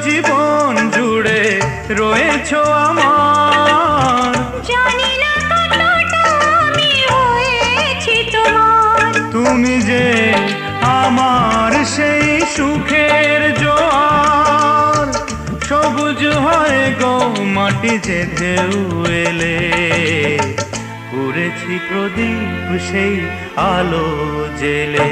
জীবন জুড়ে রয়েছো আমার। জানি না কতটা আমি হয়েছি তোমার। তুমি যে আমার সেই সুখের জোয়ার, সবুজ হয় গো মাটি যে ঢেউ এলে, পুড়েছি প্রদীপ সেই আলো জেলে।